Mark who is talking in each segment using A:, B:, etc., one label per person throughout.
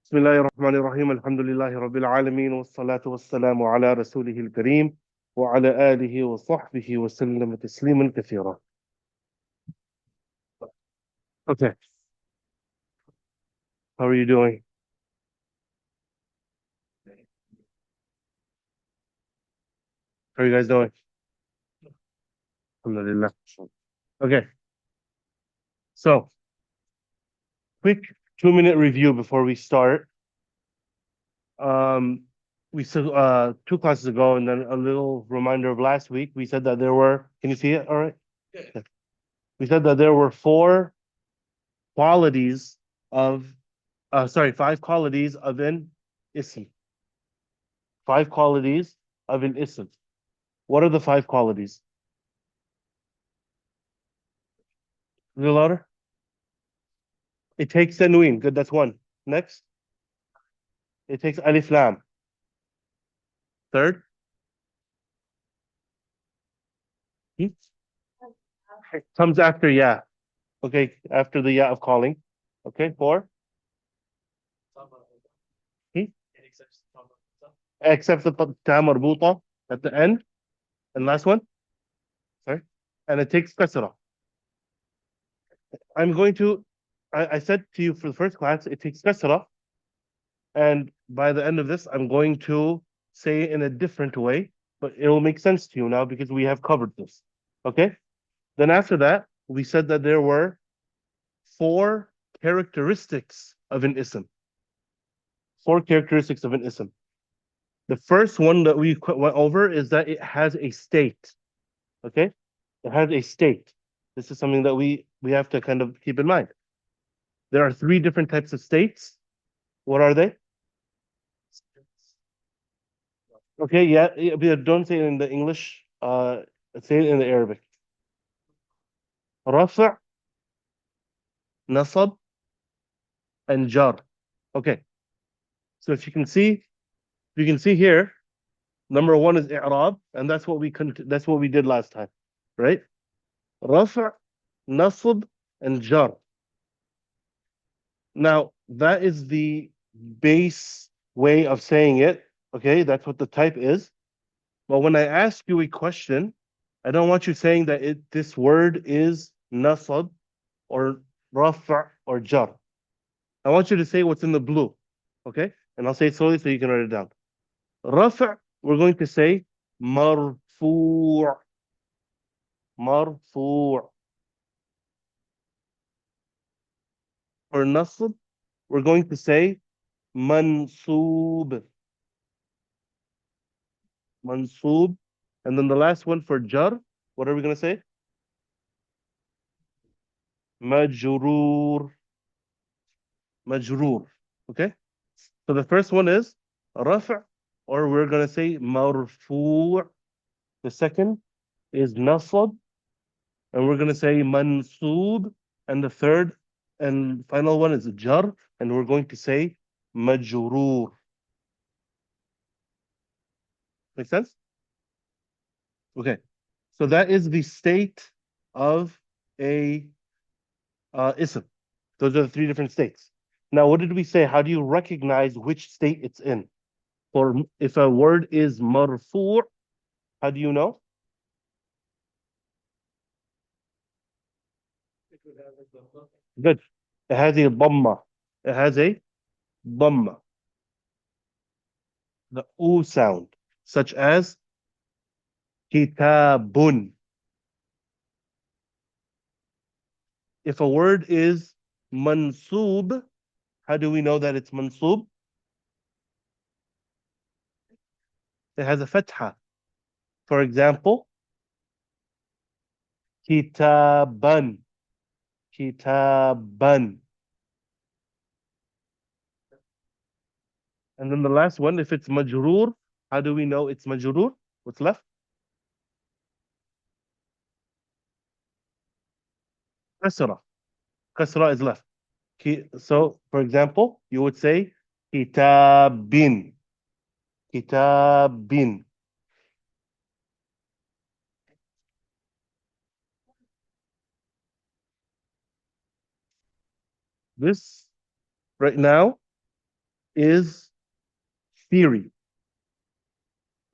A: بسم الله الرحمن الرحيم الحمد لله رب العالمين والصلاة والسلام على رسوله الكريم وعلى آله وصحبه وسلم تسليما كثيرا. Okay, how are you doing? How are you guys doing? Alhamdulillah. Okay, so quick 2-minute review before we start. Um, we said 2 classes ago, and then a little reminder of last week. We said that there were. Can you see it? All right. Yeah. We said that there were qualities of, 5 qualities of an ism. 5 qualities of an ism. What are the 5 qualities? A little louder. It takes tanween. Good, that's one. Next, it takes alif lam. Third, hmm? Comes after ya. Okay, after the ya of calling. Okay, four. Hmm? Except the ta marbuta at the end. And last one. Sorry. And it takes kasra. I'm going to, I said to you for the first class, it takes kasra. And by the end of this, I'm going to say it in a different way, but it will make sense to you now because we have covered this. Okay? Then after that, we said that there were 4 characteristics of an ism. 4 characteristics of an ism. The first one that we went over is that it has a state. Okay? It has a state. This is something that we have to kind of keep in mind. There are 3 different types of states. What are they? Okay, yeah, don't say it in the English. Say it in the Arabic. Rafa', nasab, and jar. Okay. So if you can see here, number 1 is i'rab, and that's what we did last time, right? Rafa', nasab, and jar. Now, that is the base way of saying it. Okay, that's what the type is. But when I ask you a question, I don't want you saying that this word is nasab or rafa or jar. I want you to say what's in the blue. Okay? And I'll say it slowly so you can write it down. Rafa, we're going to say marfu'. Marfu'. For nasab, we're going to say mansoob. Mansoob. And then the last one for jar, what are we going to say? Majroor. Majroor. Okay? So the first one is rafa', or we're going to say marfu'. The second is nasab, and we're going to say mansoob. And the third and final one is jar, and we're going to say majroor. Make sense? Okay. So that is the state of a ism. Those are the 3 different states. Now, what did we say? How do you recognize which state it's in? For if a word is marfu', how do you know? Good. It has a dhamma. It has a dhamma. The oo sound, such as kitabun. If a word is mansoob, how do we know that it's mansoob? It has a fatha. For example, kitaban. Kitaban. And then the last one, if it's majroor, how do we know it's majroor? What's left? Kasra. Kasra is left. So, for example, you would say kitabin. Kitabin. This right now is theory.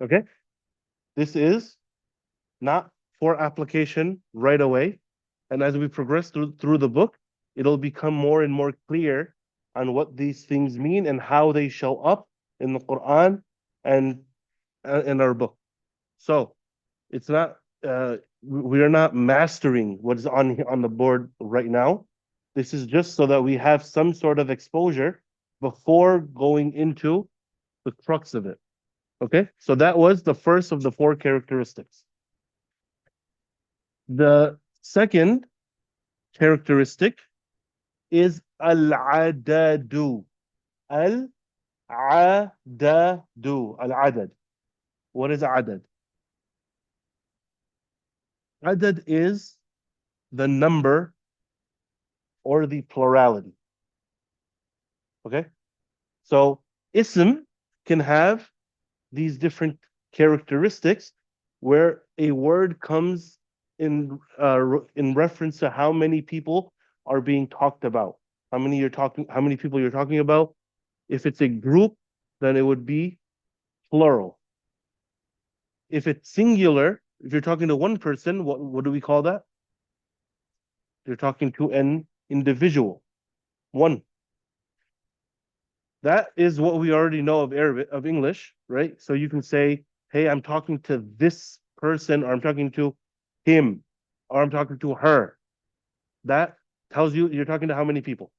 A: Okay? This is not for application right away. And as we progress through the book, it'll become more and more clear on what these things mean and how they show up in the Quran and in our book. So it's not we are not mastering what is on the board right now. This is just so that we have some sort of exposure before going into the crux of it. Okay, so that was the first of the four characteristics. The second characteristic is al-adadu. Al-adadu. Al-adad. What is adad? Adad is the number or the plurality. Okay? So ism can have these different characteristics where a word comes in reference to how many people are being talked about. How many people you're talking about. If it's a group, then it would be plural. If it's singular, if you're talking to one person, what do we call that? You're talking to an individual. One. That is what we already know of Arabic, of English, right? So you can say, hey, I'm talking to this person, or I'm talking to him, or I'm talking to her. That tells you you're talking to how many people?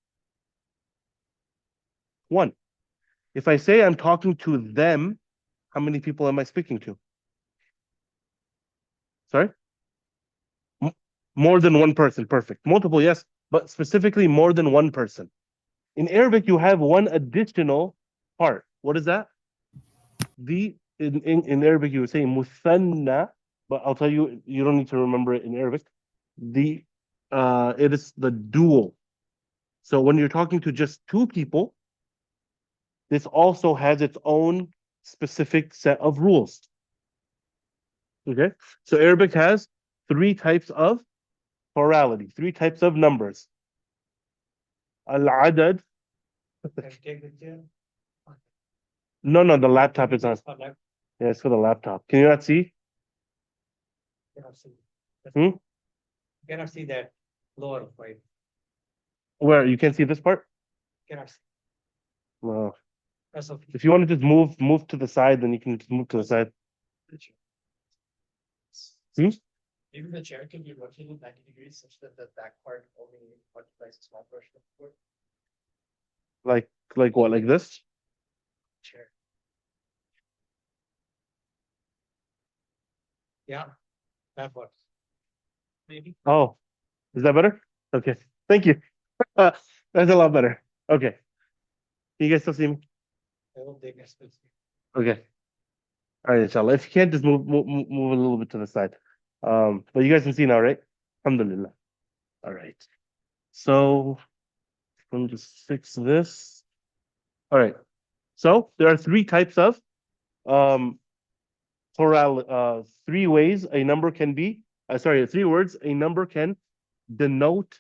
A: One. If I say I'm talking to them, how many people am I speaking to? Sorry? M- More than one person. Perfect. Multiple, yes, but specifically more than one person. In Arabic, you have one additional part. What is that? In Arabic you would say muthanna, but I'll tell you, you don't need to remember it in Arabic. The it is the dual. So when you're talking to just two people, this also has its own specific set of rules. Okay, so Arabic has three types of plurality, three types of numbers. Al-adad. No, no, the laptop is on. Yeah, it's for the laptop. Can you not see? Hmm?
B: Cannot see that lower right.
A: Where you can't see this part?
B: Cannot see.
A: No.
B: That's okay.
A: If you want to just move to the side, then you can just move to the side. Hmm?
B: Maybe the chair can be rotated 90 degrees such that the back part only occupies a small portion of the board.
A: Like what? Like this?
B: Chair. Yeah, that works. Maybe.
A: Oh, is that better? Okay. Thank you. That's a lot better. Okay. Can you guys still see me?
B: I hope they can still see.
A: Okay. All right, inshallah. If you can't, just move a little bit to the side. But you guys can see now, right? Alhamdulillah. All right. So let me just fix this. All right. So there are three types of um three ways a number can be sorry, three words a number can denote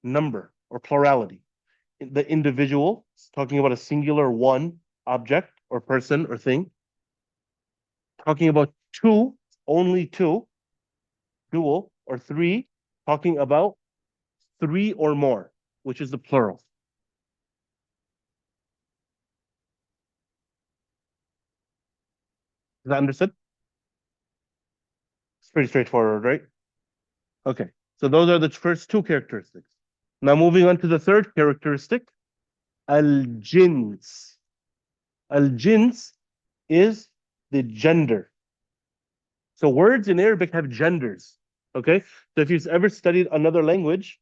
A: number or plurality. The individual, talking about a singular one object or person or thing. Talking about two, only two, dual, or three, talking about three or more, which is the plural. Is that understood? It's pretty straightforward, right? Okay. So those are the first two characteristics. Now moving on to the third characteristic, al-jins. Al-jins is the gender. So words in Arabic have genders. Okay. So if you've ever studied another language,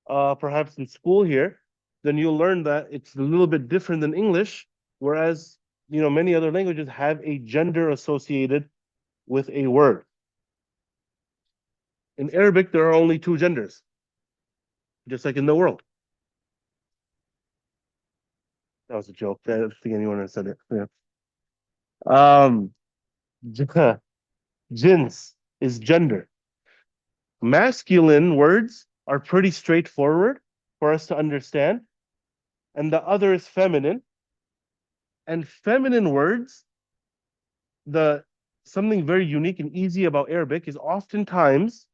A: perhaps in school here, then you'll learn that it's a little bit different than English, whereas many other languages have a gender associated with a word. In Arabic, there are only two genders, just like in the world. That was a joke. I don't think anyone has said it. Yeah. Um, jins is gender. Masculine words are pretty straightforward for us to understand. and the other is feminine. And feminine words, the something very unique and easy about Arabic is oftentimes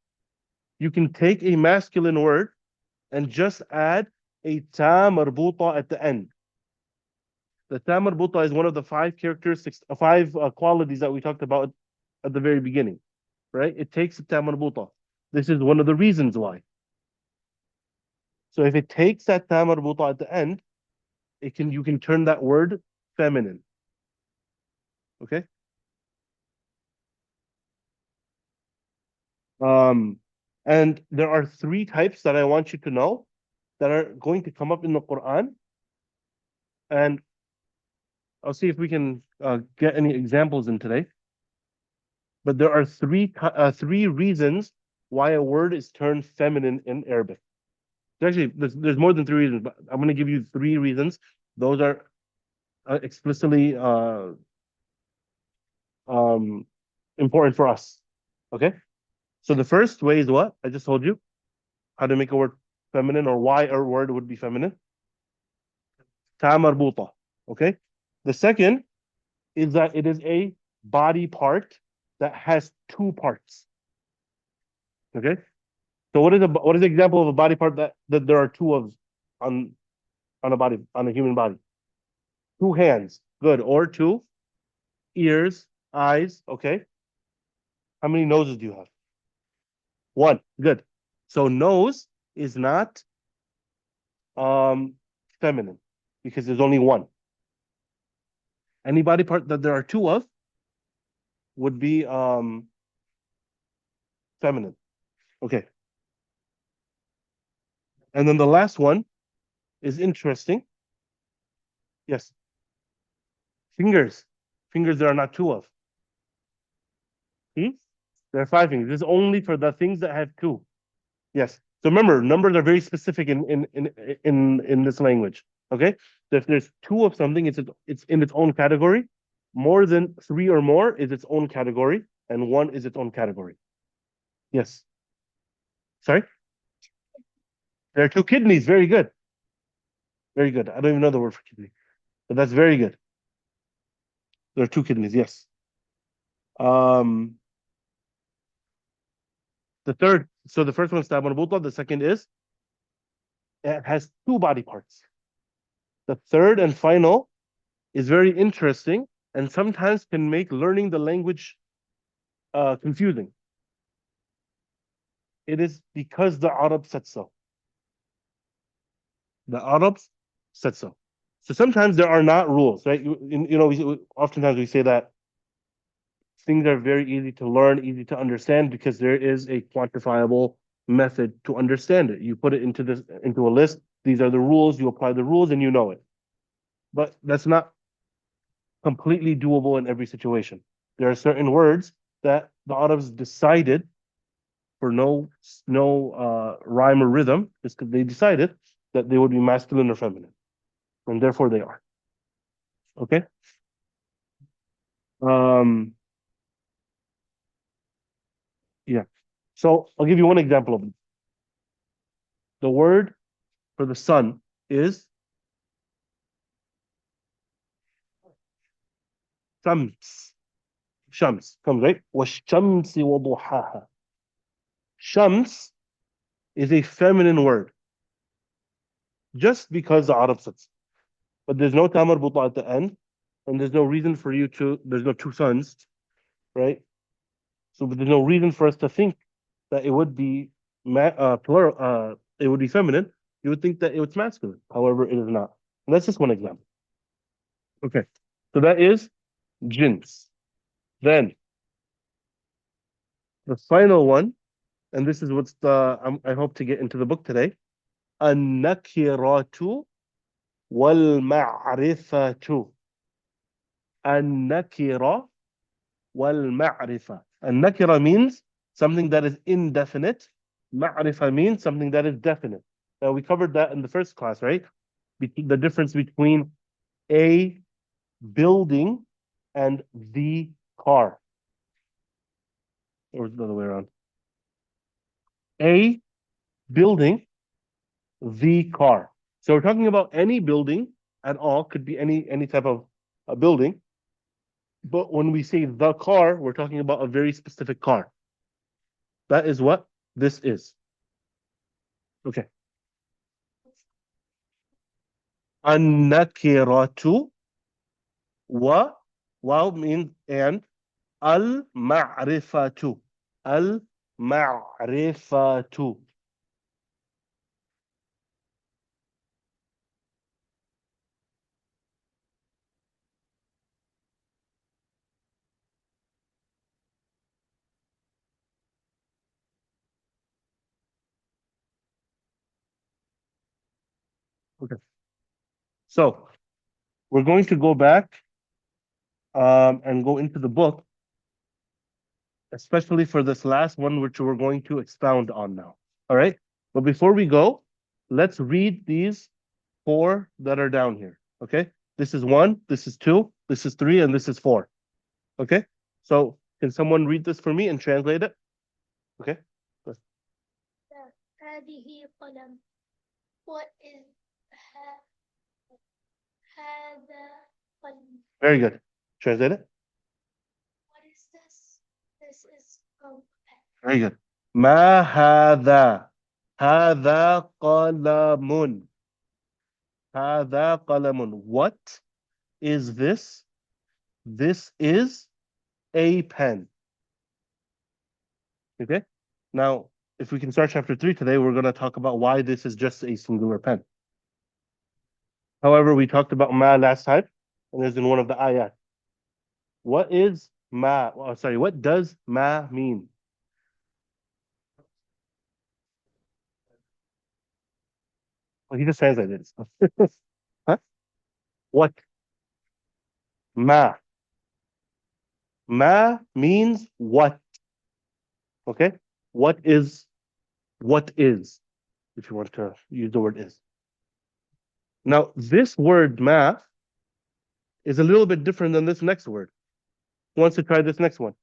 A: you can take a masculine word and just add a ta marbuta at the end. The ta marbuta is one of the five characteristics, five qualities that we talked about at the very beginning, right? It takes a ta marbuta. This is one of the reasons why. So if it takes that ta marbuta at the end, you can turn that word feminine. Okay. Um, and there are three types that I want you to know that are going to come up in the Quran, and I'll see if we can get any examples in today. But there are three reasons why a word is turned feminine in Arabic. Actually, there's more than three reasons, but I'm going to give you three reasons. Those are explicitly important for us. Okay. So the first way is what I just told you, how to make a word feminine or why a word would be feminine. Ta marbuta. Okay. The second is that it is a body part that has two parts. Okay. So what is the example of a body part that there are two of on on a human body? Two hands, good, or two ears, eyes. Okay. How many noses do you have? One, good. So nose is not um feminine because there's only one. Any body part that there are two of would be feminine. Okay. And then the last one is interesting. Yes. Fingers. Fingers there are not two of. Hmm? There are five fingers. This is only for the things that have two. Yes. So remember, numbers are very specific in this language. Okay. So if there's two of something, it's in its own category. More than three or more is its own category, and one is its own category. Yes. Sorry. There are two kidneys. Very good. Very good. I don't even know the word for kidney, but that's very good. There are two kidneys. Yes. Um, the third. So the first one is tab marbuta. The second is it has two body parts. The third and final is very interesting and sometimes can make learning the language confusing. It is because the Arab said so. The Arabs said so. So sometimes there are not rules, right? Oftentimes we say that things are very easy to learn, easy to understand because there is a quantifiable method to understand it. You put it into a list. These are the rules. You apply the rules, and you know it. But that's not completely doable in every situation. There are certain words that the Arabs decided for no rhyme or rhythm, just because they decided that they would be masculine or feminine, and therefore they are. Okay. Um. Yeah. So I'll give you one example of it. The word for the sun is shams. Shams comes right. وَالشَّمْسِ وَضُحَاهَا. Shams is a feminine word, just because the Arab said so. But there's no tamar buta at the end, and there's no reason for you to. There's no two sons, right? So there's no reason for us to think that it would be plural. It would be feminine. You would think that it was masculine. However, it is not. And that's just one example. Okay, so that is jins. Then the final one, and this is what's I hope to get into the book today. النكرة والمعرفة. النكرة والمعرفة. النكرة means something that is indefinite. Ma'rifa means something that is definite. Now we covered that in the first class, right? The difference between a building and the car. Or the other way around. A building, the car. So we're talking about any building at all, could be any type of building. But when we say the car, we're talking about a very specific car. That is what this is. Okay. An-nakiratu wa wow means and al-ma'rifatu. Al-ma'rifatu. Okay. So we're going to go back and go into the book, especially for this last one, which we're going to expound on now. All right. But before we go, let's read these four that are down here. Okay. This is one, this is two, this is three, and this is four. Okay. So can someone read this for me and translate it? Okay.
C: هذه قلم. What is هذا قلم?
A: Very good. Translate it.
C: What is this? This is pen.
A: Very good. ما هذا هذا قلم هذا قلم. What is this? This is a pen. Okay. Now, if we can start chapter 3 today, we're going to talk about why this is just a singular pen. However, we talked about ma last time, and there's in one of the ayat. What is ma? Oh, sorry, what does ma mean? Well, he just translated it. Huh? What? Ma. Ma means what? Okay. What is, if you want to use the word is. Now, this word ma is a little bit different than this next word. Who wants to try this next one?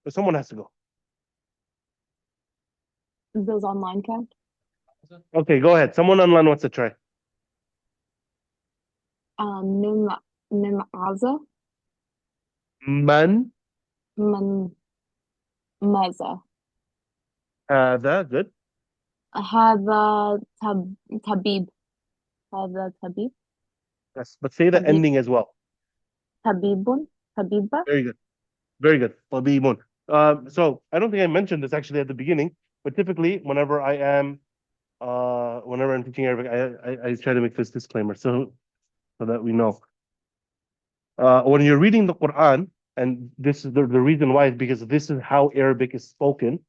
A: But someone has to go.
D: Those online count?
A: Okay, go ahead. Someone online wants to try.
D: ممعزة
A: Man,
D: من ماذا
A: good.
D: هذا طبيب هذا طبيب
A: Yes, but say the
D: طبيب
A: ending as well.
D: طبيب طبيبة
A: Very good. Very good. طبيب. So I don't think I mentioned this actually at the beginning, but typically whenever I'm teaching Arabic, I try to make this disclaimer so that we know. When you're reading the Quran, and this is the reason why is because this is how Arabic is spoken.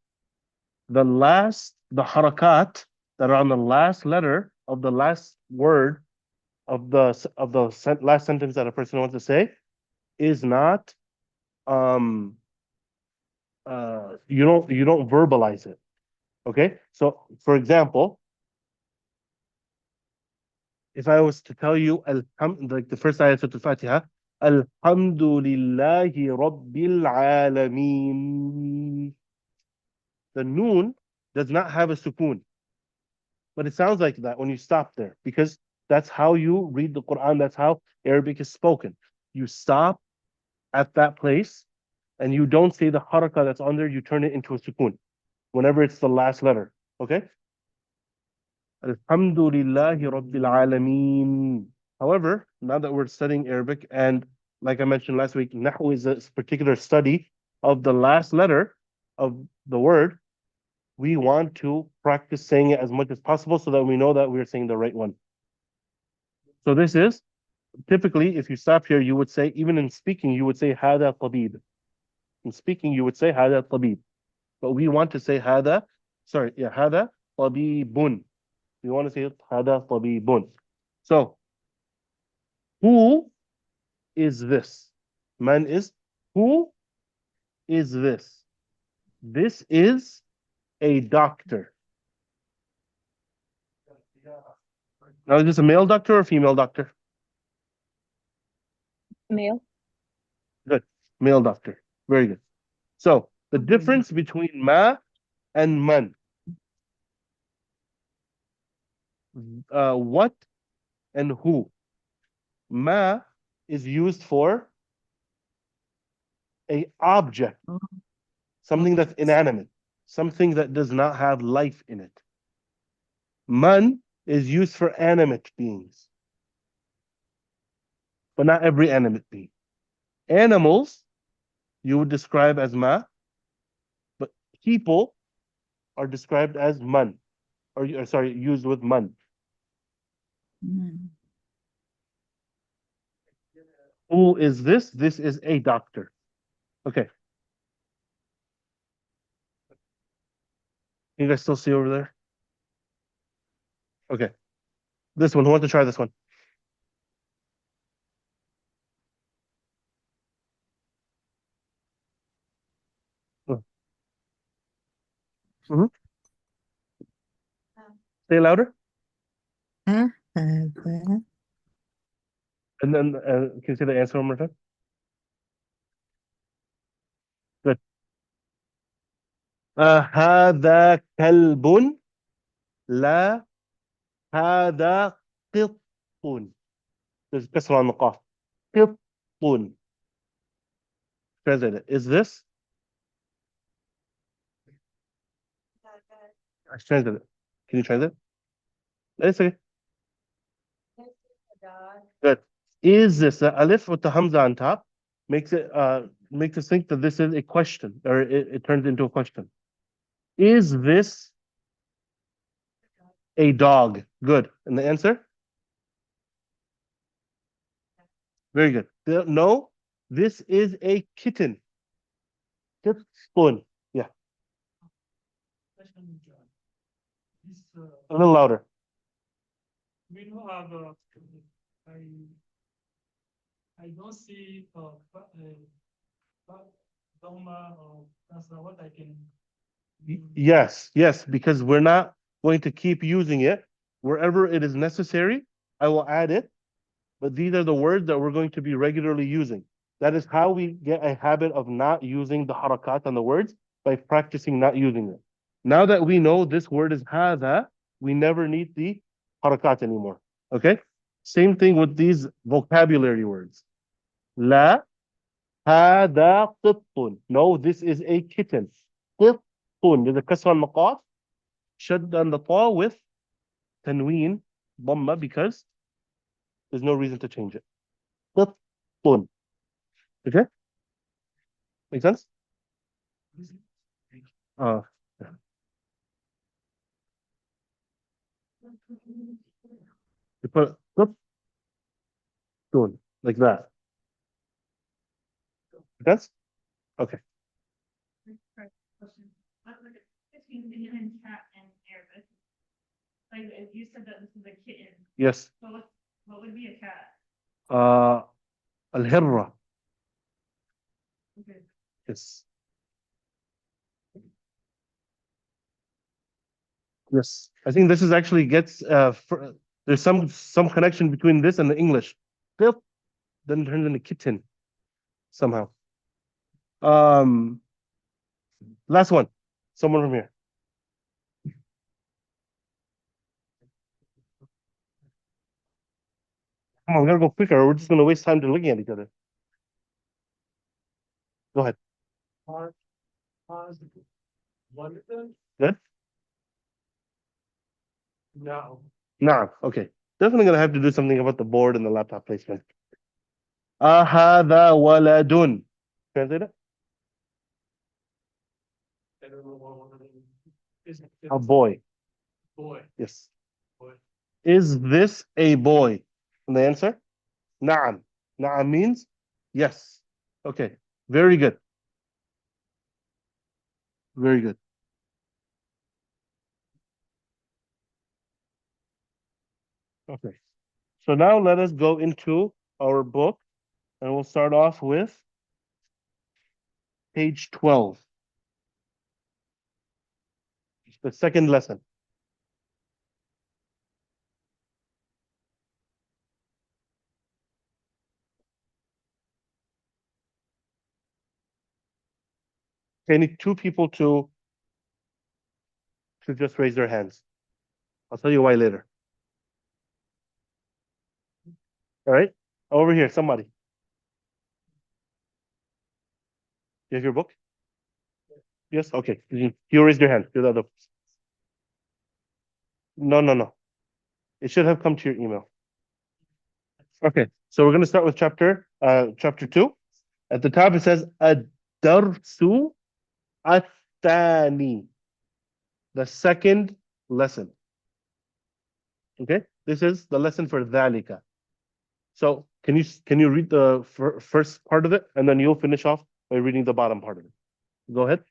A: The harakat that are on the last letter of the last word of the last sentence that a person wants to say is not you don't verbalize it. Okay, so for example, if I was to tell you like the first ayat of al-Fatiha, Alhamdulillahi Rabbil Alameen. The noon does not have a sukoon, but it sounds like that when you stop there because that's how you read the Quran. That's how Arabic is spoken. You stop at that place and you don't say the harakah that's on there. You turn it into a sukoon whenever it's the last letter. Okay. Alhamdulillahi Rabbil Alameen. However, now that we're studying Arabic, and like I mentioned last week, Nahu is a particular study of the last letter of the word. We want to practice saying it as much as possible so that we know that we're saying the right one. So this is typically, if you stop here, you would say, even in speaking, you would say hada tabib. In speaking, you would say hada tabib. But we want to say hada tabibun. We want to say hada tabibun. So, who is this? Man is, who is this? This is a doctor. Now, is this a male doctor or a female doctor?
D: male
A: Good. Male doctor. Very good. So, The difference between ma and man. What and who. Ma is used for a object, something that's inanimate, something that does not have life in it. Man is used for animate beings, but not every animate being. Animals you would describe as ma, but people are described as man, or sorry, used with man. Who is this? This is a doctor. Okay. You guys still see over there? Okay. This one. Who wants to try this one? Mm-hmm. Say louder.
E: هذا
A: And then can you say the answer one more time? Good. هذا كلب. لا هذا قط. There's كسر on the قاف. قط. Translate it. Is this? I translate it. Can you translate it? It's okay. Good. Is this the alif with the hamza on top makes us think that this is a question, or it turns into a question. Is this a dog? Good. And the answer? Very good. No, this is a kitten. Spoon. Yeah,
B: Question, this,
A: a little louder.
B: we don't have, I don't see, Doma or that's not what I can.
A: Yes, because we're not going to keep using it. Wherever it is necessary, I will add it. But these are the words that we're going to be regularly using. That is how we get a habit of not using the harakat on the words, by practicing not using it. Now that we know this word is hada, we never need the harakat anymore. Okay? Same thing with these vocabulary words. La hada qittun. No, this is a kitten. Qittun. There's a kasra on maqaf, shadd on the ta with tanween, dhamma, because there's no reason to change it. Qittun. Okay? Make sense? Uh, yeah. You put qittun like that. Make sense? Okay.
F: Between kitten and cat and Arabic. Like if you said that this is a kitten,
A: Yes.
F: so what would be a cat?
A: Al-hirra.
F: Okay.
A: Yes. Yes. I think this is actually gets there's some connection between this and the English. Qit then turns into kitten somehow. Last one. Someone from here. Come on, we gotta go quicker, or we're just gonna waste time to looking at each other. Go ahead.
B: Pause. One of them?
A: Good?
B: No.
A: Nah, okay. Definitely gonna have to do something about the board and the laptop placement. Ahada waladun. Translate it?
B: I don't know what one of them is.
A: A boy.
B: Boy.
A: Yes.
B: Boy.
A: Is this a boy? And the answer? Na'am. Na'am means yes. Okay. Very good. Very good. Okay. So now let us go into our book, and we'll start off with page 12. The second lesson. Okay, I need two people to just raise their hands. I'll tell you why later. All right, over here, somebody. You have your book? Yes. Okay. You raised your hand. You're the other. No, no, no. It should have come to your email. Okay. So we're going to start with chapter 2. At the top it says ad-darsu at-thani, the second lesson. Okay. This is the lesson for dhalika. So can you read the first part of it, and then you'll finish off by reading the bottom part of it. Go ahead.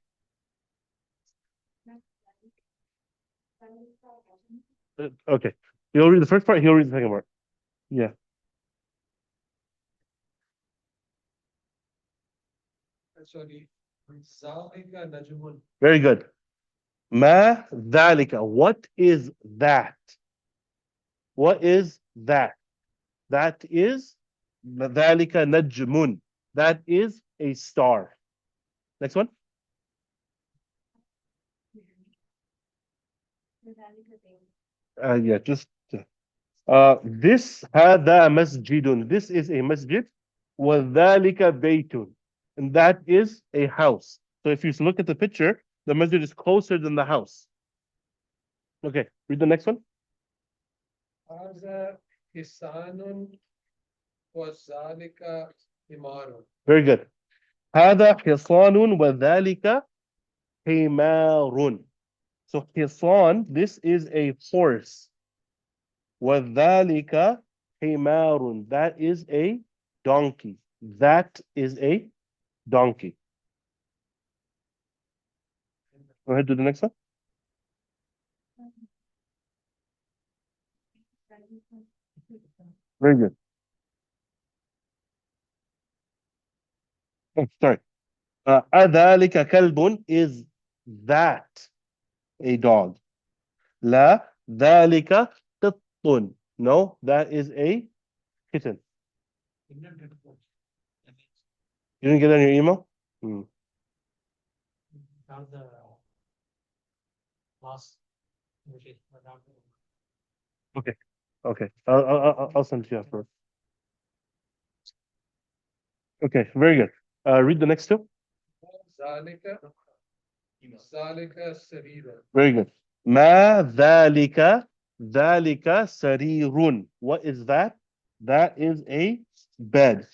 A: Okay. You'll read the first part. He'll read the second part. Yeah.
B: Sorry. Zalika Najmun.
A: Very good. Ma dhalika. What is that? What is that? That is dhalika najmun. That is a star. Next one. Yeah, just this هذا مسجد. This is a masjid. وذلك بيت. And that is a house. So if you look at the picture, the masjid is closer than the house. Okay, read the next one.
B: Haza Hisanun Wazalika Himarun.
A: Very good. هذا حصان وذلك حمار. So حصان, this is a horse. وذلك حمار. That is a donkey. That is a donkey. Go ahead, do the next one. Very good. Oh, sorry. أذلك كلب, is that a dog? لا ذلك قط. No, that is a kitten. You didn't get it on your email?
B: Now the last.
A: Okay. Okay. I'll send it to you after. Okay, very good. Read the next two.
B: Zalika Sarira.
A: Very good. ما ذلك ذلك سرير. What is that? That is a bed.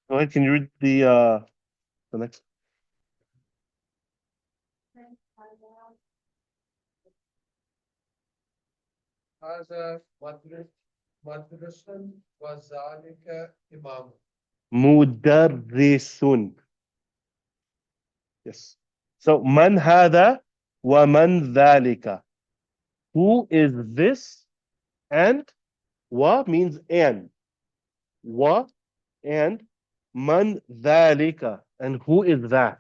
A: Go ahead. Can you read the next?
B: Haza Madrasun Wazalika Imam.
A: مدرس. Yes. So من هذا ومن ذلك. Who is this? And wa means and. Wa and man ذلك. And who is that?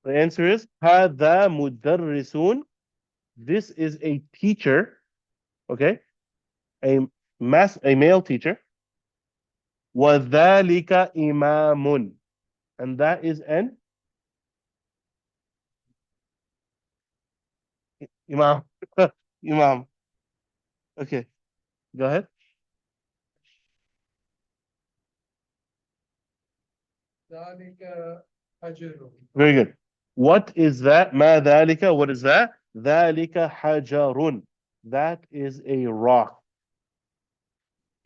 A: The answer is هذا مدرسون. This is a teacher, okay? A male teacher. وذلك إمام. And that is an imam. Imam. Okay, go ahead.
B: Zalika Hajarun.
A: Very good. What is that? ما ذلك. What is that? ذلك حجر. That is a rock.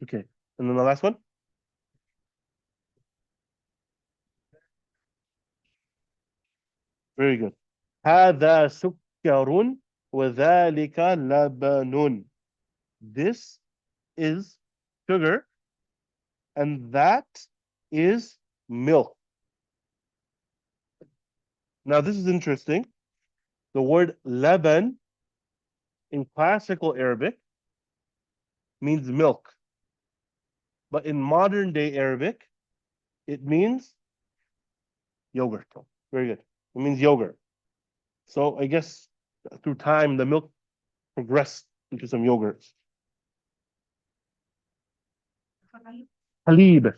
A: Okay. And then the last one. Very good. هذا سكر وذلك لبن. This is sugar and that is milk. Now this is interesting. The word laban in classical Arabic means milk. But in modern day Arabic, it means yogurt. Very good. It means yogurt. So I guess through time, the milk progressed into some yogurt. Halib.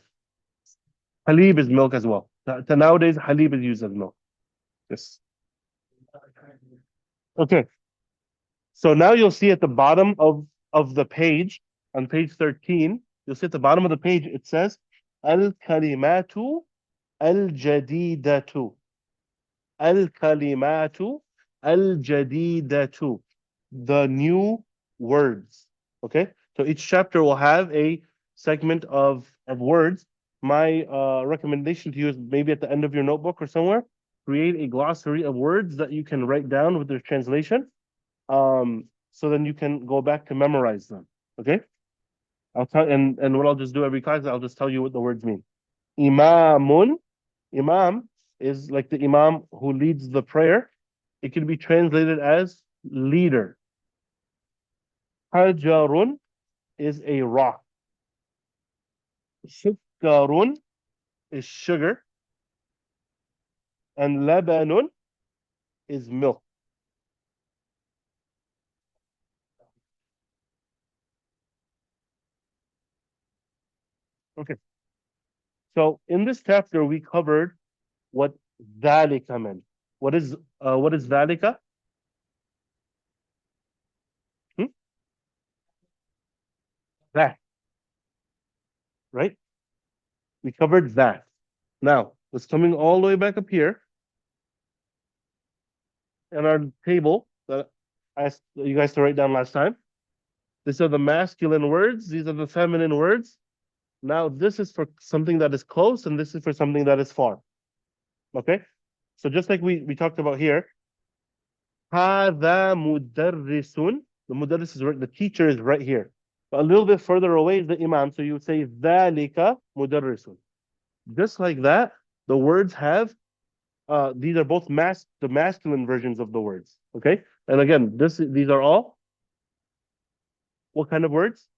A: Halib is milk as well. Nowadays, halib is used as milk. Yes. Okay. So now you'll see at the bottom of the page, on page 13, you'll see at the bottom of the page, it says, Al-Kalimatu Al-Jadidatu. Al-Kalimatu Al-Jadidatu. The new words. Okay? So each chapter will have a segment of words. My recommendation to you is maybe at the end of your notebook or somewhere, create a glossary of words that you can write down with their translation. So then you can go back to memorize them. Okay? I'll tell and what I'll just do every class, I'll just tell you what the words mean. Imamun, imam is like the imam who leads the prayer. It can be translated as leader. Hajarun is a rock. Sukkarun is sugar. And labanun is milk. Okay. So in this chapter, we covered what dhalika meant. What is dhalika? That, right? We covered that. Now, let's coming all the way back up here in our table that I asked you guys to write down last time. These are the masculine words. These are the feminine words. Now, this is for something that is close, and this is for something that is far. Okay? So just like we talked about here, هذا مدرس. The mudarris is right, the teacher is right here. But a little bit further away is the imam. So you would say ذلك مدرس. Just like that, the words have these are both the masculine versions of the words. Okay? And again, these are all what kind of words?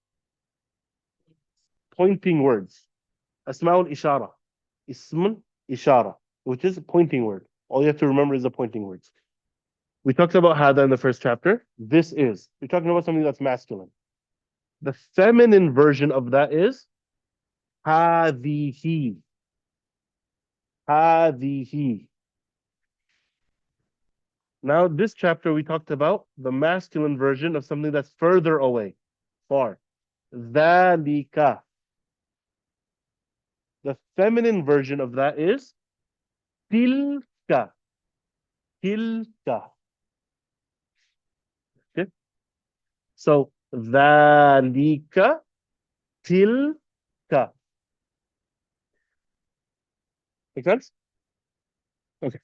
A: Pointing words. Asma'ul ishara. Ism ishara, which is a pointing word. All you have to remember is the pointing words. We talked about hada in the first chapter. This is. We're talking about something that's masculine. The feminine version of that is hadihi. Hadihi. Now, this chapter we talked about the masculine version of something that's further away, far. Dhalika. The feminine version of that is tilka. Tilka. Okay. So dhalika, tilka. Make sense? Okay.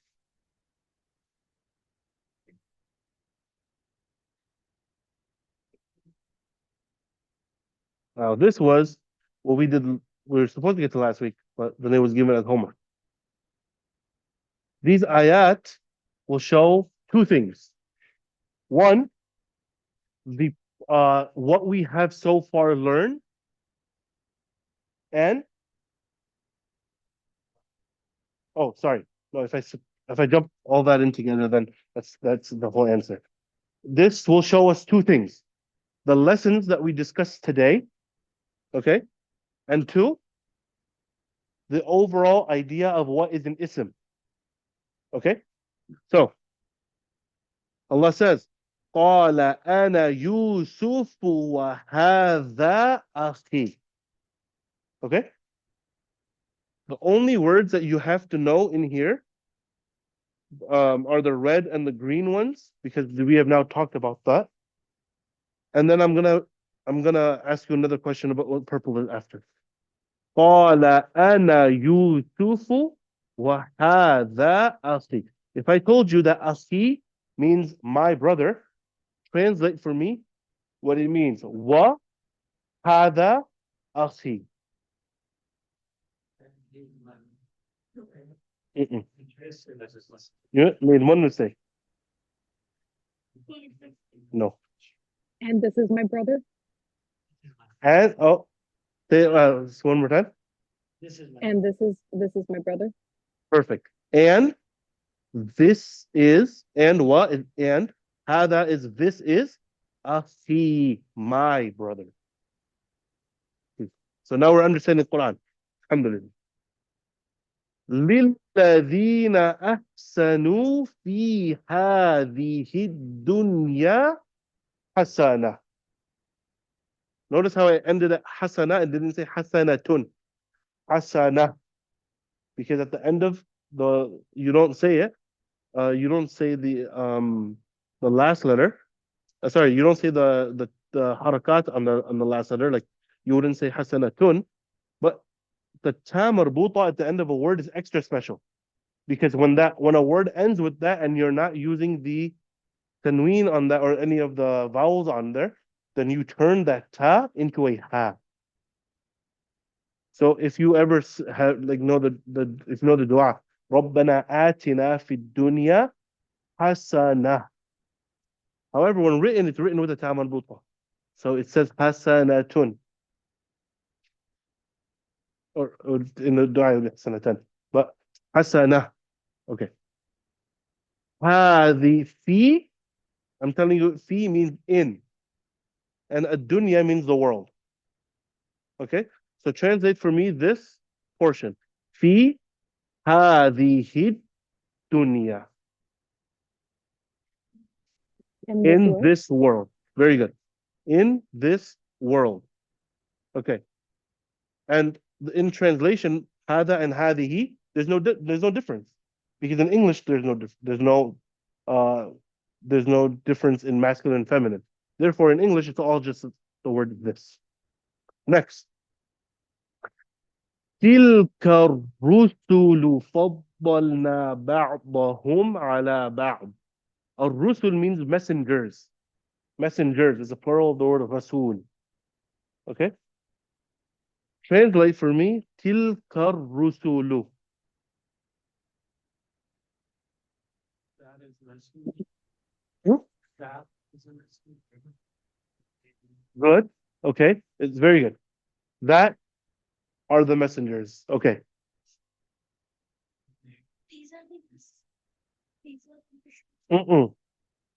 A: Now this was what we did. We were supposed to get to last week, but then it was given as homework. These ayat will show two things. One, the what we have so far learned, and oh, sorry, no. If I jump all that in together, then that's the whole answer. This will show us two things: the lessons that we discussed today, okay, and two, the overall idea of what is an ism. Okay, so Allah says, قال أنا يوسف وهذا أخي. Okay? The only words that you have to know in here are the red and the green ones, because we have now talked about that. And then I'm gonna ask you another question about what purple is after. قال أنا يوسف وهذا أخي. If I told you that أخي means my brother, translate for me what it means. Wa hada akhi. You made one mistake. No.
D: And this is my brother.
A: And say one more time.
D: And this is my brother.
A: Perfect. And this is and what and hada is this is akhi, my brother. So now we're understanding Quran. Alhamdulillah. للذين أحسنوا في هذه الدنيا حسنة. Notice how I ended at hasana and didn't say hasanatun. Hasana. Because at the end of you don't say it. You don't say the last letter. Sorry, you don't say the harakat on the last letter. Like you wouldn't say hasanatun, but the ta marbuta at the end of a word is extra special because when a word ends with that and you're not using the tanween on that or any of the vowels on there, then you turn that ta into a ha. So if you ever have like know the if you know the dua, ربنا آتنا في الدنيا حسنة. However, when written, it's written with a ta marbuta. So it says hasanatun. Or in the dua it'll be hasanatan. But hasana. Okay. هذه في, I'm telling you, fi means in. And ad-dunya means the world. Okay? So translate for me this portion. Fi هذه الدنيا. In this world. Very good. In this world. Okay. And in translation, hada and hadihi, there's no difference. Because in English there's no difference in masculine and feminine. Therefore, in English, it's all just the word this. Next. تلك الرسل فضلنا بعضهم على بعض. الرسل means messengers. Messengers is a plural of the word of rasul. Okay? Translate for me, تلك الرسل.
B: That is Rasul.
A: Hmm?
B: That is a Rasul.
A: Good. Okay. It's very good. That are the messengers. Okay.
C: These are these are
A: Mm-mm.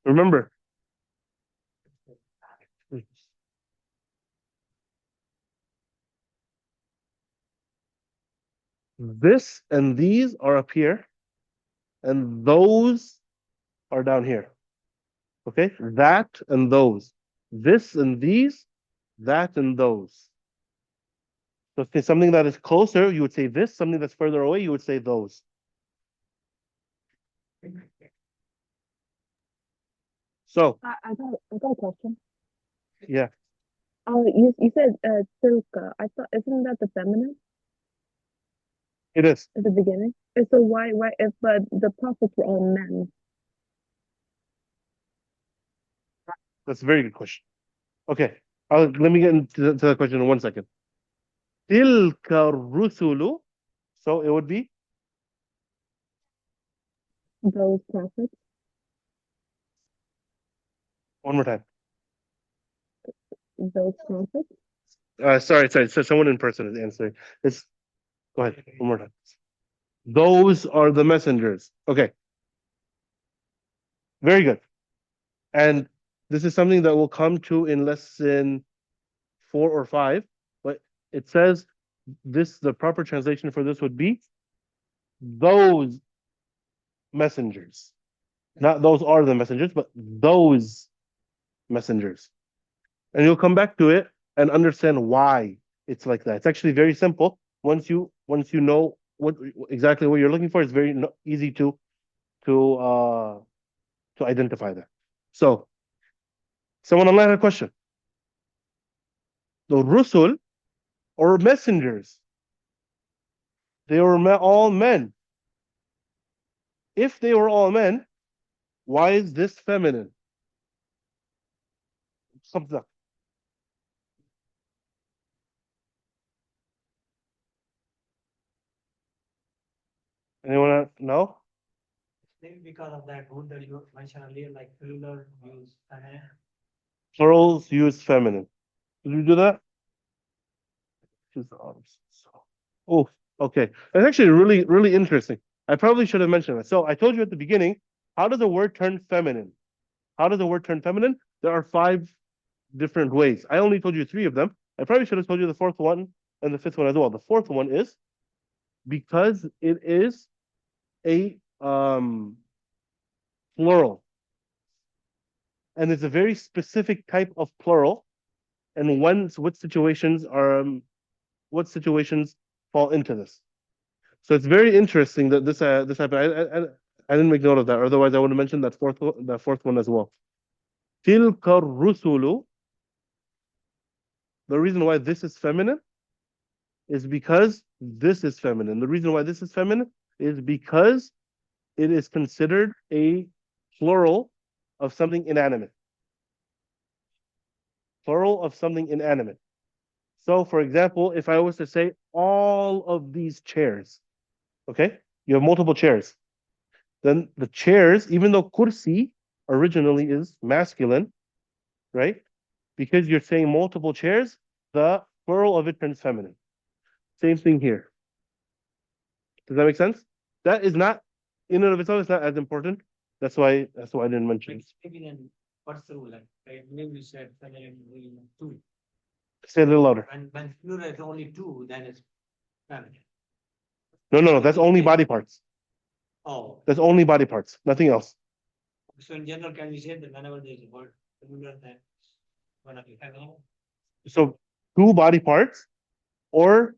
A: Remember. This and these are up here, and those are down here. Okay? That and those. This and these, that and those. So if it's something that is closer, you would say this. Something that's further away, you would say those. So,
D: I got a question.
A: yeah,
D: You said tilka. I thought isn't that the feminine
A: it is.
D: at the beginning? And so why if but the prophets were all men?
A: That's a very good question. Okay, let me get into the question in 1 second. Tilka rusulu. So it would be
D: Those prophets,
A: one more time.
D: those prophets.
A: Sorry. So someone in person is answering. It's go ahead one more time. Those are the messengers. Okay, very good. And this is something that will come to in lesson 4 or 5. But it says this. The proper translation for this would be those messengers. Not those are the messengers, but those messengers. And you'll come back to it and understand why it's like that. It's actually very simple. Once you know exactly what you're looking for, it's very easy to identify that. So, someone online had a question. The rusul or messengers, they were all men. If they were all men, why is this feminine? Something like anyone know?
B: Maybe because of that rule that you mentioned earlier, like plural use.
A: Plurals use feminine. Did you do that? Use the arms. Oh, okay. That's actually really, really interesting. I probably should have mentioned that. So I told you at the beginning, how does a word turn feminine? How does a word turn feminine? There are 5 different ways. I only told you 3 of them. I probably should have told you the 4th one and the 5th one as well. The 4th one is because it is a plural, and it's a very specific type of plural. And what situations fall into this? So it's very interesting that this happened. I didn't make note of that. Otherwise, I would have mentioned that fourth one as well. Tilka rusulu. The reason why this is feminine is because this is feminine. The reason why this is feminine is because it is considered a plural of something inanimate. Plural of something inanimate. So, for example, if I was to say all of these chairs, okay, you have multiple chairs. Then the chairs, even though kursi originally is masculine, right? Because you're saying multiple chairs, the plural of it turns feminine. Same thing here. Does that make sense? That is not, in and of itself, it's not as important. That's why I didn't mention it.
B: Maybe then what's the rule? Like maybe you said feminine two.
A: Say it a little louder.
B: And when plural is only two, then it's feminine.
A: No. That's only body parts.
B: Oh,
A: That's only body parts, nothing else.
B: so in general, can we say that whenever there's a word plural, then one of the feminine?
A: So two body parts or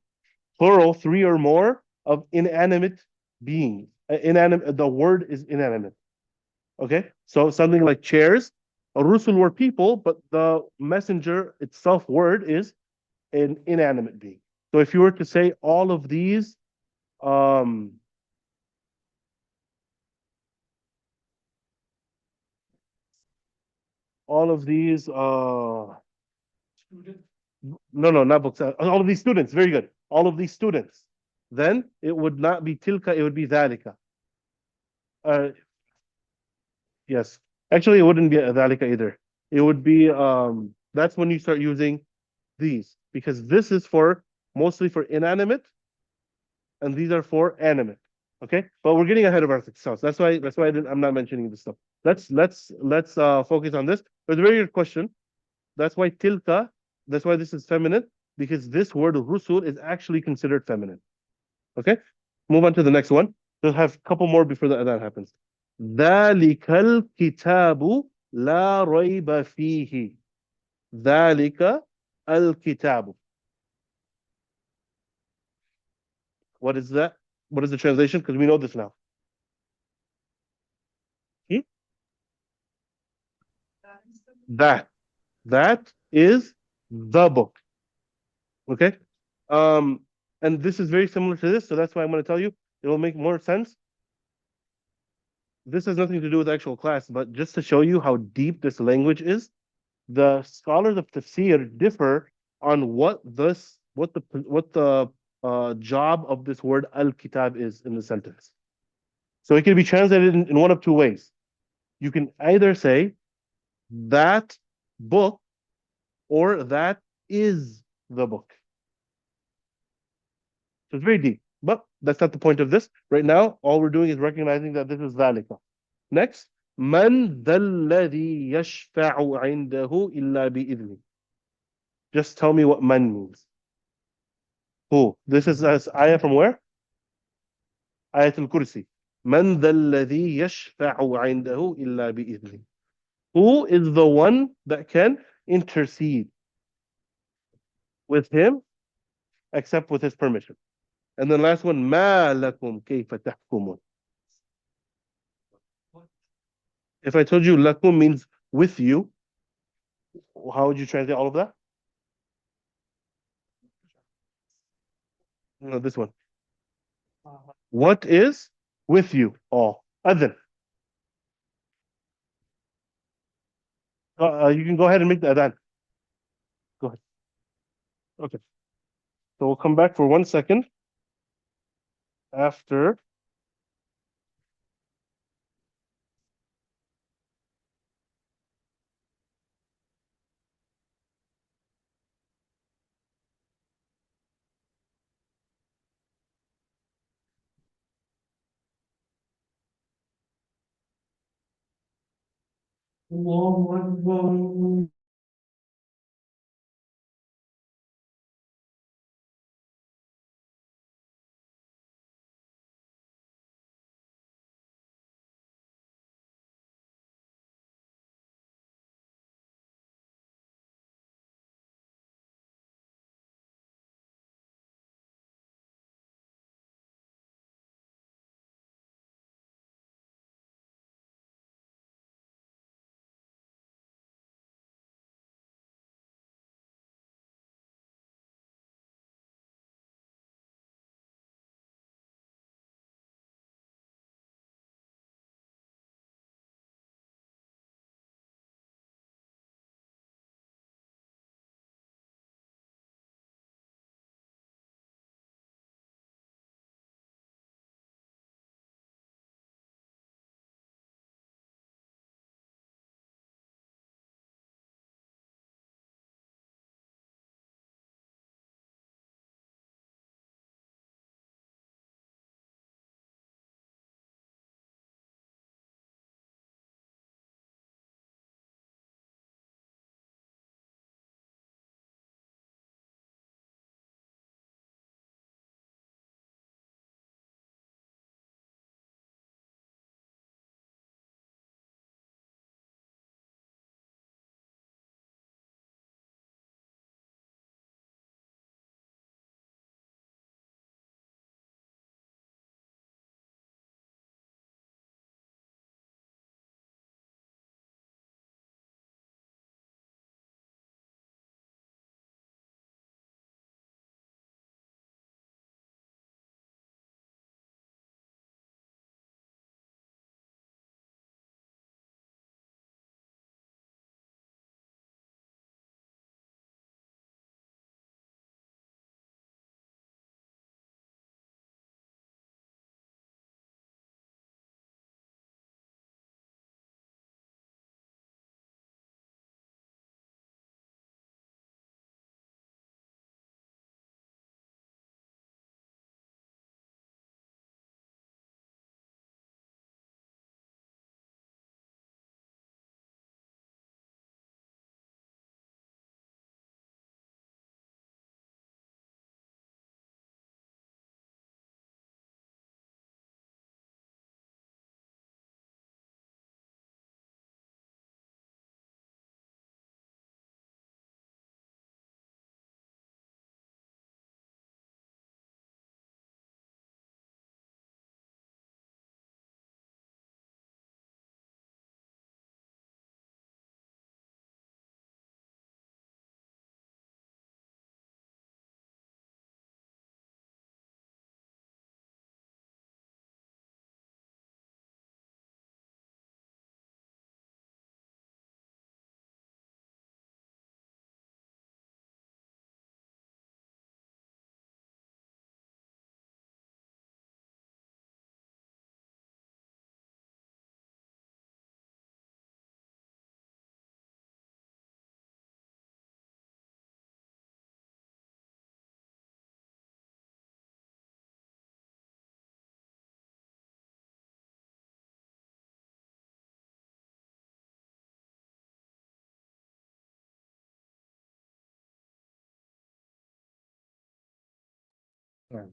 A: plural, three or more of inanimate beings. Inanimate, the word is inanimate. Okay, so something like chairs. Rusul were people, but the messenger itself, word, is an inanimate being. So if you were to say all of these, all of these, no, not books. All of these students, very good. All of these students, then it would not be tilka, it would be dhalika. Uh, yes. Actually, it wouldn't be dhalika either. It would be, that's when you start using these, because this is for mostly for inanimate, and these are for animate. Okay, but we're getting ahead of ourselves. That's why I'm not mentioning this stuff. Let's focus on this. It's a very good question. That's why tilka. That's why this is feminine, because this word rusul is actually considered feminine. Okay, move on to the next one. We'll have a couple more before the adhan happens. ذلك الكتاب لا ريب فيه. ذلك الكتاب. What is that? What is the translation? Because we know this now. Hmm? That is the book. Okay. And this is very similar to this, so that's why I'm going to tell you. It will make more sense. This has nothing to do with actual class, but just to show you how deep this language is, the scholars of tafsir differ on what the job of this word al-kitab is in the sentence. So it can be translated in one of two ways. You can either say that book or that is the book. So it's very deep, but that's not the point of this. Right now, all we're doing is recognizing that this is ذلك. Next, من ذا الذي يشفع عنده إلا بإذنه. Just tell me what man means. Who? This is ayah from where? Ayat al-Kursi. من ذا الذي يشفع عنده إلا بإذنه. Who is the one that can intercede with him except with his permission? And then last one, ما لكم كيف تحكمون. If I told you lakum means with you, how would you translate all of that? No, this one. What is with you all? Adhan. You can go ahead and make the adhan. Go ahead. Okay. So we'll come back for 1 second after. Right.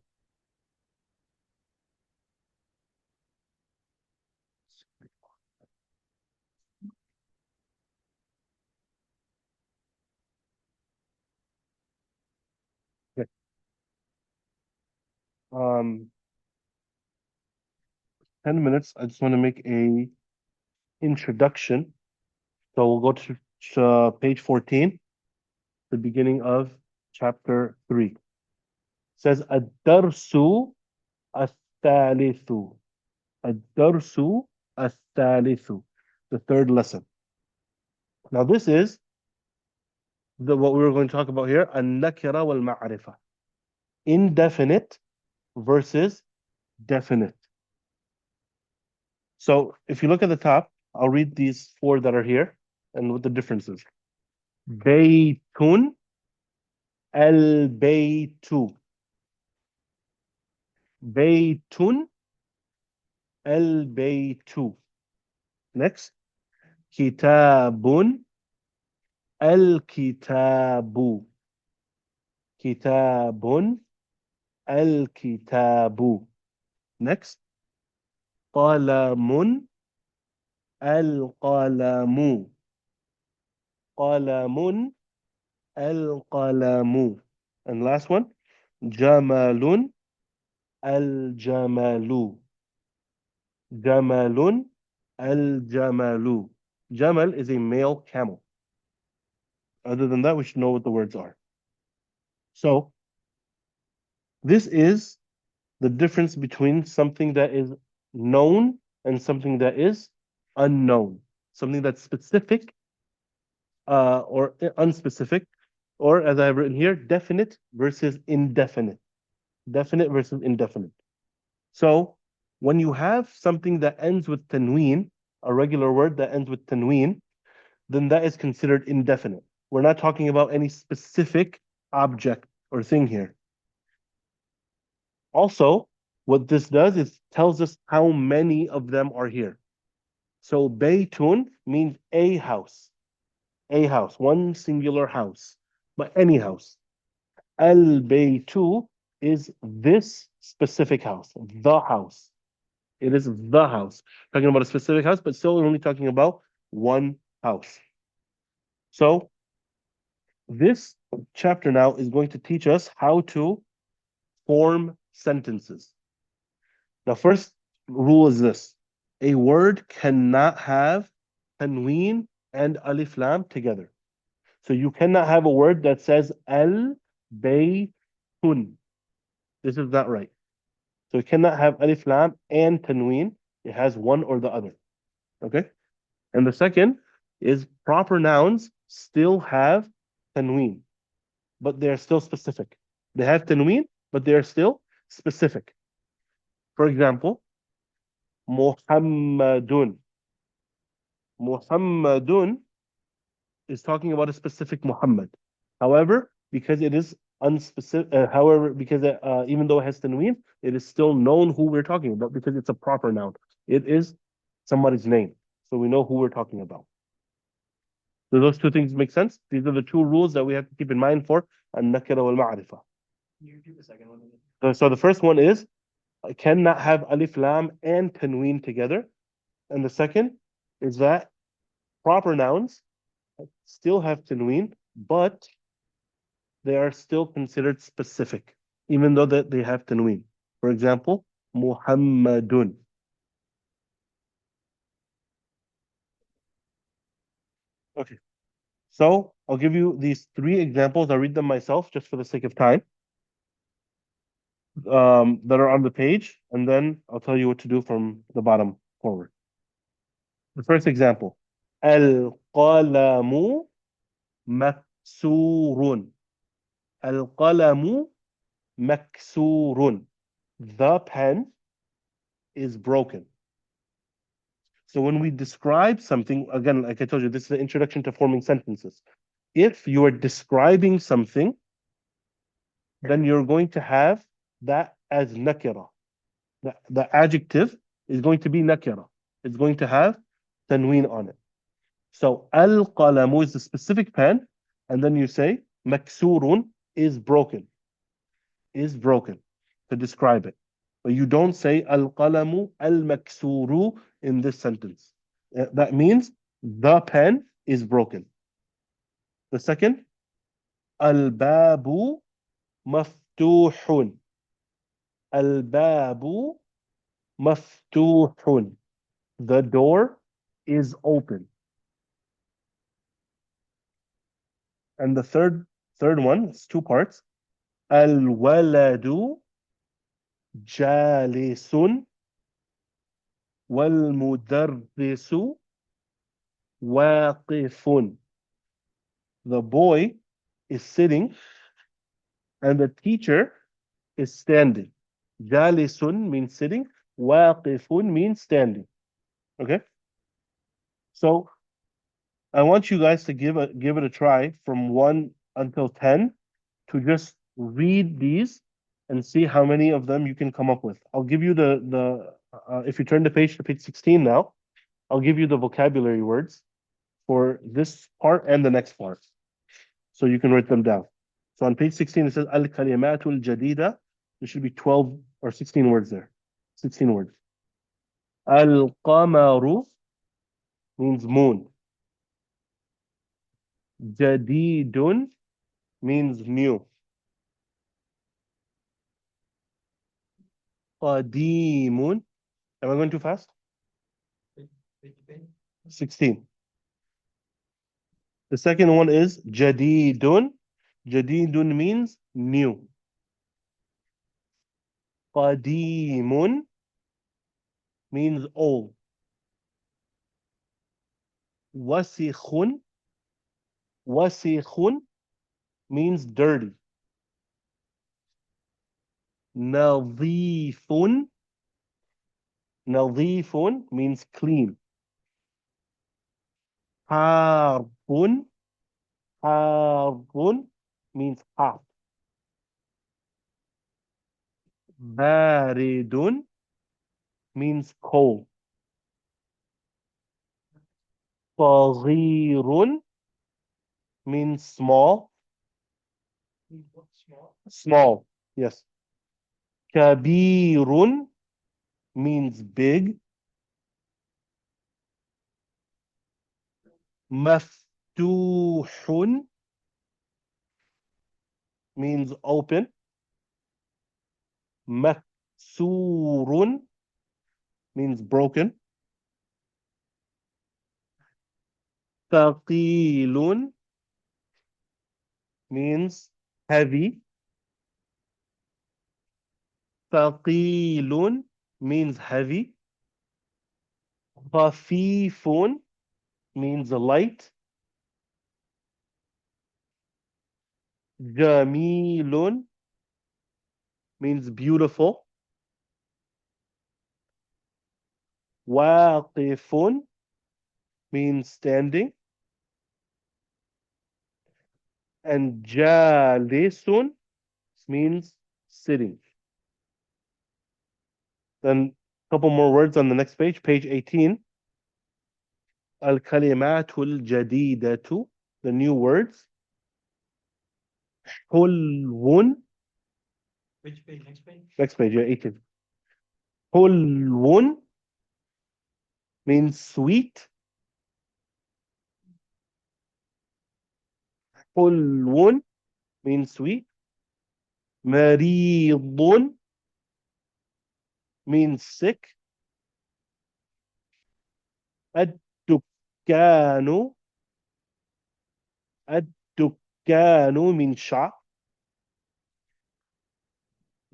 A: Okay. 10 minutes. I just want to make a introduction. So we'll go to page 14, the beginning of chapter 3. It says الدرس الثالث. الدرس الثالث. The third lesson. Now this is what we were going to talk about here. النكرة والمعرفة. Indefinite versus definite. So if you look at the top, I'll read these 4 that are here and what the differences. بيت البيت. بيت البيت. Next. كتاب الكتاب. كتاب الكتاب. Next. قلم القلم. قلم القلم. And last one. جمل الجمل. جمل الجمل. Jamal is a male camel. Other than that, we should know what the words are. So, this is the difference between something that is known and something that is unknown. Something that's specific or unspecific, or as I have written here, definite versus indefinite. Definite versus indefinite. So, when you have something that ends with tanween, a regular word that ends with tanween, then that is considered indefinite. We're not talking about any specific object or thing here. Also, what this does is tells us how many of them are here. So baytun means a house, one singular house, but any house. Al-baytu is this specific house, the house. It is the house. Talking about a specific house, but still only talking about one house. So this chapter now is going to teach us how to form sentences. The first rule is this. A word cannot have tanween and alif lam together. So you cannot have a word that says al baytun. This is not right. So it cannot have alif lam and tanween. It has one or the other. Okay? And the second is proper nouns still have tanween, but they're still specific. They have tanween, but they're still specific. For example, Muhammadun. Muhammadun is talking about a specific Muhammad. However, because it is unspecific, even though it has tanween, it is still known who we're talking about because it's a proper noun. It is somebody's name. So we know who we're talking about. Do those 2 things make sense? These are the 2 rules that we have to keep in mind for an-nakira wal-ma'rifa.
B: Can you repeat the second one again?
A: So the first one is I cannot have alif lam and tanween together. And the second is that proper nouns still have tanween, but they are still considered specific, even though that they have tanween. For example, Muhammadun. Okay. So I'll give you these 3 examples. I'll read them myself just for the sake of time. That are on the page, and then I'll tell you what to do from the bottom forward. The first example, Al-qalamu maksurun. Al-qalamu maksurun. The pen is broken. So when we describe something, again, like I told you, this is the introduction to forming sentences. If you are describing something, then you're going to have that as nakira. The adjective is going to be nakira. It's going to have tanween on it. So al-qalamu is the specific pen, and then you say maksurun is broken. Is broken. to describe it. But you don't say al-qalamu al-maksuru in this sentence. That means the pen is broken. The second, al-babu maftuhun. Al-babu maftuhun. The door is open. And the third one, it's two parts. Al-waladu jalisun wal-mudarrisu waqifun. The boy is sitting and the teacher is standing. Jalisun means sitting. Waqifun means standing. Okay? So I want you guys to give it a try from 1 until 10 to just read these and see how many of them you can come up with. I'll give you the if you turn the page to page 16 now, I'll give you the vocabulary words for this part and the next part. So you can write them down. So on page 16 it says al-kalimatul jadida. There should be 12 or 16 words there. 16 words. Al-qamaru means moon. Jadidun means new. Qadimun. Am I going too fast? 16. The second one is jadidun. Jadidun means new. Qadimun means old. Wasikhun. Wasikhun means dirty. Nadhifun. Nadhifun means clean. Harbun. Harbun means hot. Baridun means cold. Saghirun means small.
B: Small.
A: Small, yes. Kabirun means big. Maftuhun means open. Maksurun means broken. Thaqilun means heavy. Thaqilun means heavy. Khafifun means light. Jamilun means beautiful. Waqifun means standing. And jalisun means sitting. Then a couple more words on the next page, page 18. Al-kalimatul jadidatu, the new words. Hulwun.
B: Which page? Next page?
A: Next page, yeah, 18. Hulwun means sweet. Hulwun means sweet. Maridun means sick. Ad-dukkanu. Ad-dukkanu means shop.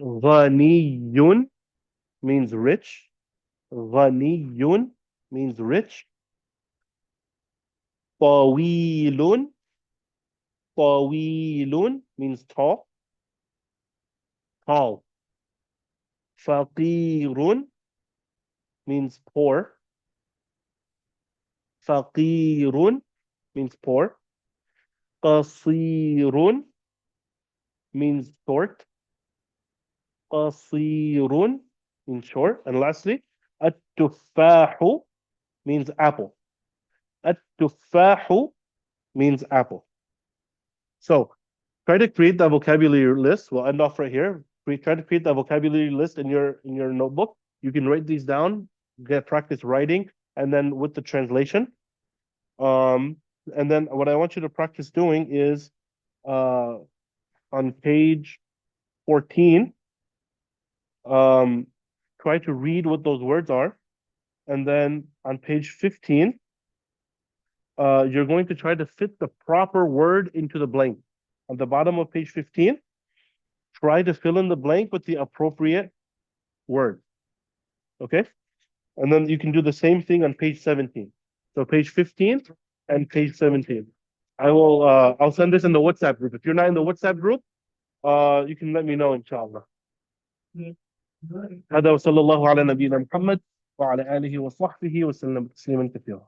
A: Ghaniyun means rich. Ghaniyun means rich. Tawilun. Tawilun means tall. Tall. Faqirun means poor. Faqirun means poor. Qasirun means short. Qasirun means short. And lastly, at-tuffahu means apple. At-tuffahu means apple. So try to create the vocabulary list. We'll end off right here. try to create a vocabulary list in your notebook. You can write these down, get practice writing, and then with the translation. And then what I want you to practice doing is on page 14, try to read what those words are. And then on page 15, you're going to try to fit the proper word into the blank. On the bottom of page 15, try to fill in the blank with the appropriate word. Okay? And then you can do the same thing on page 17. So page 15 and page 17. I'll send this in the WhatsApp group. If you're not in the WhatsApp group, you can let me know inshallah. هذا وصلى الله على نبينا محمد وعلى آله وصحبه وسلم تسليما كثيرا.